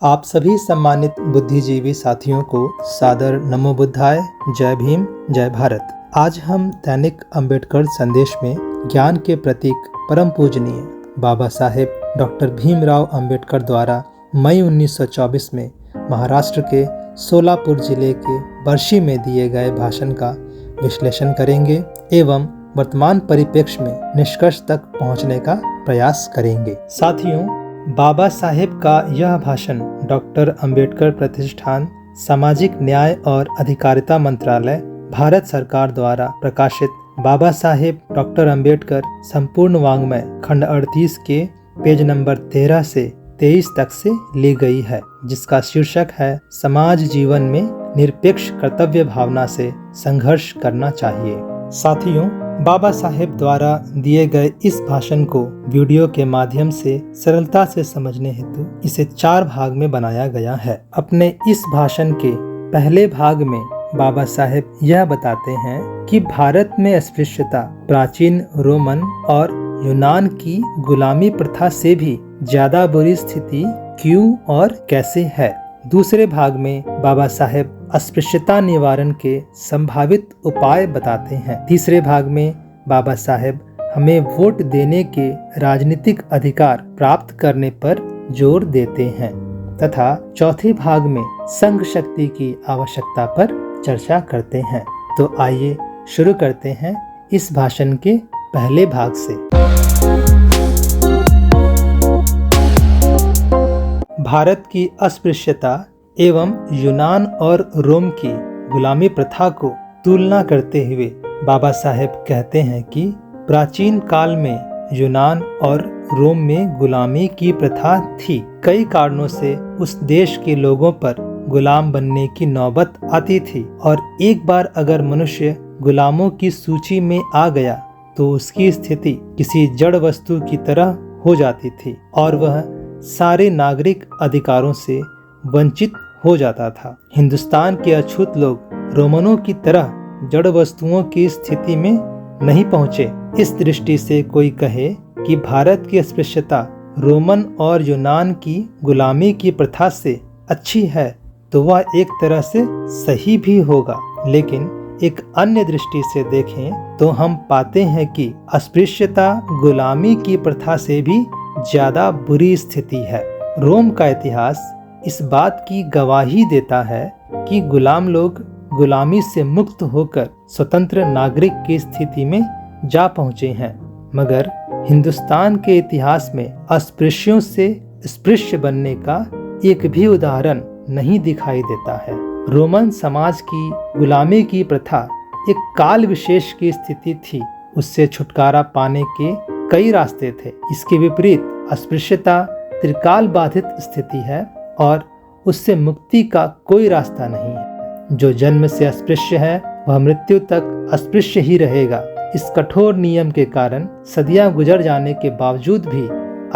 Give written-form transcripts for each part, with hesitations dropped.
आप सभी सम्मानित बुद्धिजीवी साथियों को सादर नमो बुद्धाय, जय भीम, जय भारत। आज हम दैनिक अंबेडकर संदेश में ज्ञान के प्रतीक परम पूजनीय बाबा साहेब डॉक्टर भीमराव अंबेडकर द्वारा मई 1924 में महाराष्ट्र के सोलापुर जिले के बर्शी में दिए गए भाषण का विश्लेषण करेंगे एवं वर्तमान परिप्रेक्ष्य में निष्कर्ष तक पहुंचने का प्रयास करेंगे। साथियों, बाबा साहेब का यह भाषण डॉक्टर अंबेडकर प्रतिष्ठान, सामाजिक न्याय और अधिकारिता मंत्रालय, भारत सरकार द्वारा प्रकाशित बाबा साहेब डॉक्टर अंबेडकर संपूर्ण वाङ्मय खंड 38 के पेज नंबर 13 से 23 तक से ली गई है, जिसका शीर्षक है समाज जीवन में निरपेक्ष कर्तव्य भावना से संघर्ष करना चाहिए। साथियों, बाबा साहेब द्वारा दिए गए इस भाषण को वीडियो के माध्यम से सरलता से समझने हेतु इसे 4 भाग में बनाया गया है। अपने इस भाषण के पहले भाग में बाबा साहेब यह बताते हैं कि भारत में अस्पृश्यता प्राचीन रोमन और यूनान की गुलामी प्रथा से भी ज्यादा बुरी स्थिति क्यों और कैसे है। दूसरे भाग में बाबा साहेब अस्पृश्यता निवारण के संभावित उपाय बताते हैं। तीसरे भाग में बाबा साहेब हमें वोट देने के राजनीतिक अधिकार प्राप्त करने पर जोर देते हैं तथा चौथे भाग में संघ शक्ति की आवश्यकता पर चर्चा करते हैं। तो आइए शुरू करते हैं इस भाषण के पहले भाग से। भारत की अस्पृश्यता एवं यूनान और रोम की गुलामी प्रथा को तुलना करते हुए बाबा साहेब कहते हैं कि प्राचीन काल में यूनान और रोम में गुलामी की प्रथा थी। कई कारणों से उस देश के लोगों पर गुलाम बनने की नौबत आती थी और एक बार अगर मनुष्य गुलामों की सूची में आ गया तो उसकी स्थिति किसी जड़ वस्तु की तरह हो जाती थी और वह सारे नागरिक अधिकारों से वंचित हो जाता था। हिंदुस्तान के अछूत लोग रोमनों की तरह जड़ वस्तुओं की स्थिति में नहीं पहुंचे। इस दृष्टि से कोई कहे कि भारत की अस्पृश्यता रोमन और यूनान की गुलामी की प्रथा से अच्छी है तो वह एक तरह से सही भी होगा, लेकिन एक अन्य दृष्टि से देखें तो हम पाते हैं कि अस्पृश्यता गुलामी की प्रथा से भी ज्यादा बुरी स्थिति है। रोम का इतिहास इस बात की गवाही देता है कि गुलाम लोग गुलामी से मुक्त होकर स्वतंत्र नागरिक की स्थिति में जा पहुंचे हैं, मगर हिंदुस्तान के इतिहास में अस्पृश्यों से स्पृश्य बनने का एक भी उदाहरण नहीं दिखाई देता है। रोमन समाज की गुलामी की प्रथा एक काल विशेष की स्थिति थी, उससे छुटकारा पाने के कई रास्ते थे। इसके विपरीत अस्पृश्यता त्रिकाल बाधित स्थिति है और उससे मुक्ति का कोई रास्ता नहीं है। जो जन्म से अस्पृश्य है वह मृत्यु तक अस्पृश्य ही रहेगा। इस कठोर नियम के कारण सदियां गुजर जाने के बावजूद भी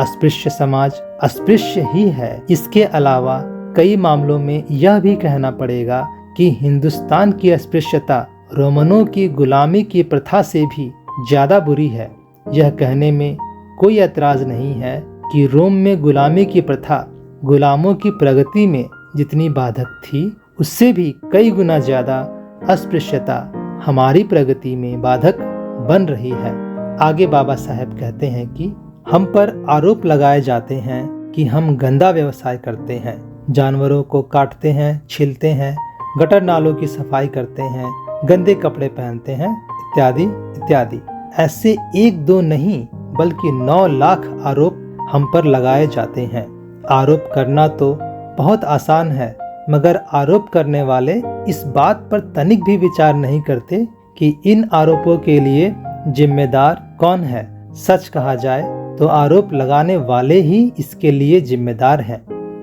अस्पृश्य समाज अस्पृश्य ही है। इसके अलावा कई मामलों में यह भी कहना पड़ेगा कि हिंदुस्तान की अस्पृश्यता रोमनों की गुलामी की प्रथा से भी ज्यादा बुरी है। यह कहने में कोई ऐतराज नहीं है कि रोम में गुलामी की प्रथा गुलामों की प्रगति में जितनी बाधक थी उससे भी कई गुना ज्यादा अस्पृश्यता हमारी प्रगति में बाधक बन रही है। आगे बाबा साहेब कहते हैं कि हम पर आरोप लगाए जाते हैं कि हम गंदा व्यवसाय करते हैं, जानवरों को काटते हैं, छीलते हैं, गटर नालों की सफाई करते हैं, गंदे कपड़े पहनते हैं, इत्यादि इत्यादि। ऐसे 1-2 नहीं बल्कि 9 लाख आरोप हम पर लगाए जाते हैं। आरोप करना तो बहुत आसान है, मगर आरोप करने वाले इस बात पर तनिक भी विचार नहीं करते कि इन आरोपों के लिए जिम्मेदार कौन है। सच कहा जाए तो आरोप लगाने वाले ही इसके लिए जिम्मेदार हैं।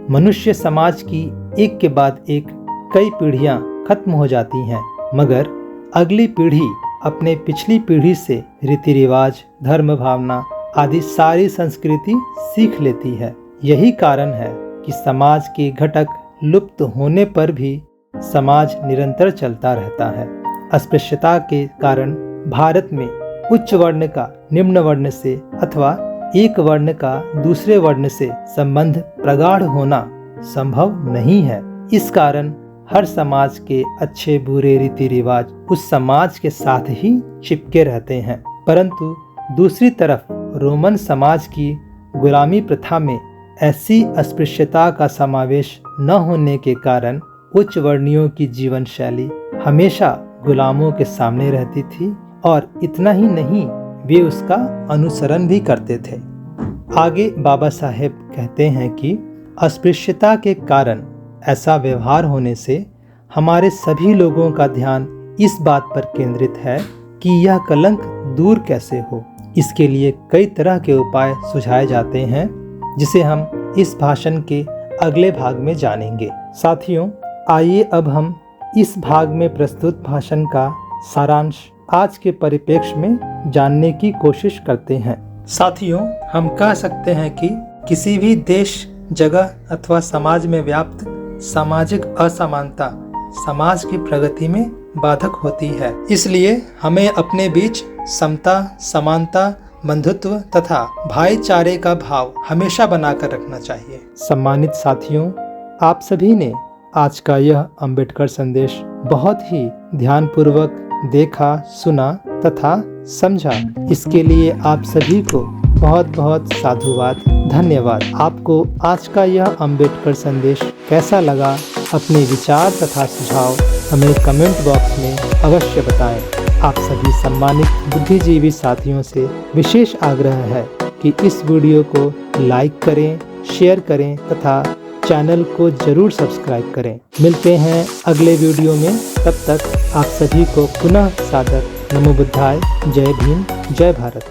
मनुष्य समाज की एक के बाद एक कई पीढ़ियां खत्म हो जाती हैं, मगर अगली पीढ़ी अपने पिछली पीढ़ी से रीति रिवाज, धर्म भावना आदि सारी संस्कृति सीख लेती है। यही कारण है कि समाज के घटक लुप्त होने पर भी समाज निरंतर चलता रहता है। अस्पृश्यता के कारण भारत में उच्च वर्ण का निम्न वर्ण से अथवा एक वर्ण का दूसरे वर्ण से संबंध प्रगाढ़ होना संभव नहीं है। इस कारण हर समाज के अच्छे बुरे रीति रिवाज उस समाज के साथ ही चिपके रहते हैं, परंतु दूसरी तरफ रोमन समाज की गुलामी प्रथा में ऐसी अस्पृश्यता का समावेश न होने के कारण उच्च वर्णियों की जीवन शैली हमेशा गुलामों के सामने रहती थी और इतना ही नहीं, वे उसका अनुसरण भी करते थे। आगे बाबा साहेब कहते हैं कि अस्पृश्यता के कारण ऐसा व्यवहार होने से हमारे सभी लोगों का ध्यान इस बात पर केंद्रित है कि यह कलंक दूर कैसे हो। इसके लिए कई तरह के उपाय सुझाए जाते हैं, जिसे हम इस भाषण के अगले भाग में जानेंगे। साथियों, आइए अब हम इस भाग में प्रस्तुत भाषण का सारांश आज के परिप्रेक्ष्य में जानने की कोशिश करते हैं। साथियों, हम कह सकते हैं कि किसी भी देश, जगह अथवा समाज में व्याप्त सामाजिक असमानता समाज की प्रगति में बाधक होती है। इसलिए हमें अपने बीच समता, समानता, बंधुत्व तथा भाईचारे का भाव हमेशा बनाकर रखना चाहिए। सम्मानित साथियों, आप सभी ने आज का यह अंबेडकर संदेश बहुत ही ध्यानपूर्वक देखा, सुना तथा समझा। इसके लिए आप सभी को बहुत बहुत साधुवाद, धन्यवाद। आपको आज का यह अंबेडकर संदेश कैसा लगा? अपने विचार तथा सुझाव हमें कमेंट बॉक्स में अवश्य बताएं। आप सभी सम्मानित बुद्धिजीवी साथियों से विशेष आग्रह है कि इस वीडियो को लाइक करें, शेयर करें तथा चैनल को जरूर सब्सक्राइब करें। मिलते हैं अगले वीडियो में, तब तक आप सभी को पुनः सादर नमो बुद्धाय। जय भीम, जय भारत।